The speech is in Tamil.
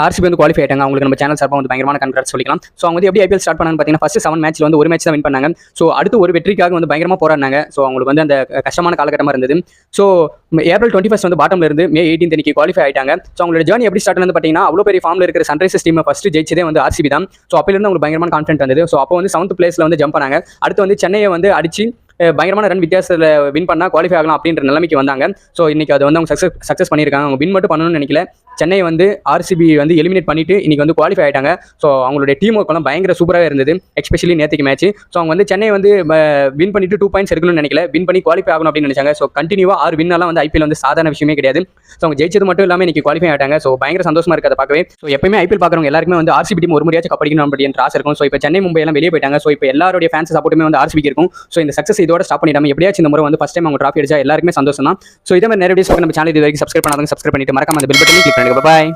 ஆர்சிபி வந்து குவாலிஃபை ஆயிட்டாங்க. அவங்களுக்கு நம்ம சேனல் சார்பாக வந்து பயங்கரமான கன்கிராட்ஸ் சொல்லிக்கலாம். ஸோ அவங்க வந்து எப்படி ஐபிஎல் ஸ்டார்ட் பண்ணாங்க பார்த்தீங்கன்னா, ஃபர்ஸ்ட் 7 மேட்ச்ல வந்து ஒரு மேட்ச் தான் வின் பண்ணாங்க. ஸோ அடுத்து ஒரு வெற்றிக்காக வந்து பயங்கரமாக போராடினாங்க. ஸோ அவங்களுக்கு வந்து அந்த கஷ்டமான காலகட்டமாக இருந்தது. ஸோ ஏப்ரல் 21 வந்து பாட்டம்ல இருந்து மே 18 அன்னைக்கு குவாலிஃபை ஆயிட்டாங்க. ஸோ அவங்களோட ஜர்னி எப்படி ஸ்டார்ட் வந்து பார்த்தீங்கன்னா, அவ்வளோ பெரிய ஃபார்ம்ல இருக்கிற சன்ரைசர்ஸ் டீம் ஃபர்ஸ்ட் ஜெயிச்சதே வந்து ஆர்சிபி தான். ஸோ அப்போலேருந்து அவங்களுக்கு பயங்கரமான கான்ஃபிடன்ட் வந்தது. ஸோ அப்போ வந்து 7th பிளேஸ்ல வந்து ஜம்ப் பண்ணாங்க. அடுத்து வந்து சென்னையை வந்து அடிச்சு பயங்கரமான ரன் வித்தியாசத்தில் வின் பண்ணால் குவாலிஃபை ஆகலாம் அப்படின்ற நிலைமைக்கு வந்தாங்க. ஸோ இன்னைக்கு அதை வந்து அவங்க சக்ஸஸ் பண்ணியிருக்காங்க. அவங்க வின் மட்டும் பண்ணணும்னு நினைக்கல, சென்னை வந்து ஆர்சிபி வந்து எலிமினேட் பண்ணிட்டு இன்னைக்கு வந்து குவாலிஃபை ஆயிட்டாங்க. ஸோ அவங்களுடைய டீம் ஒர்க்கெல்லாம் பயங்கர சூப்பராக இருந்தது, எஸ்பெஷலி நேற்றுக்கு மேட்ச். ஸோ அவங்க வந்து சென்னை வந்து வின் பண்ணிட்டு 2 பாயிண்ட்ஸ் எடுக்கணும்னு நினைக்கல, வின் பண்ணி குவாலிஃபை ஆகணும் அப்படின்னு நினைச்சாங்க. ஸோ கண்டினியூவாக 6 வின்னெல்லாம் வந்து ஐபிஎல் வந்து சாதாரண விஷயமே கிடையாது. ஸோ அவங்க ஜெயிச்சது மட்டும் இல்லாமல் இன்னைக்கு குவாலிஃபை ஆயிட்டாங்க. ஸோ பயங்கர சந்தோஷமா இருக்கு அதை பார்க்கவே. ஸோ எப்பயுமே ஐபிஎல் பார்க்குறவங்க எல்லாருமே வந்து ஆர்சிபி டீம் ஒரு முறையாச்சும் கப்படிக்கணும் அப்படின்ற ஆசை இருக்கும். ஸோ இப்போ சென்னை மும்பை எல்லாம் வெளியே போயிட்டாங்க. ஸோ இப்போ எல்லாருடைய ஃபேன்ஸ் சப்போர்ட்டுமே வந்து ஆர்சிபிக்கு இருக்கும். ஸோ இந்த சக்ஸஸ் இதோட ஸ்டாப் பண்ணிடாம எப்படியாச்சும் இந்த முறை வந்து ஃபர்ஸ்ட் டைம் அவங்க ட்ராஃபி அடிச்சா எல்லாருமே சந்தோஷம் தான். ஸோ இதே மாதிரி நிறைய வீடியோஸ் நம்ம சேனல் இது வரைக்கும் சப்ஸ்கிரைப் பண்ணாதவங்க சப்ஸ்கிரைப் பண்ணிட்டு மறக்காம அந்த பெல் பட்டனை கிளிக் பண்ணுங்க. பாய்.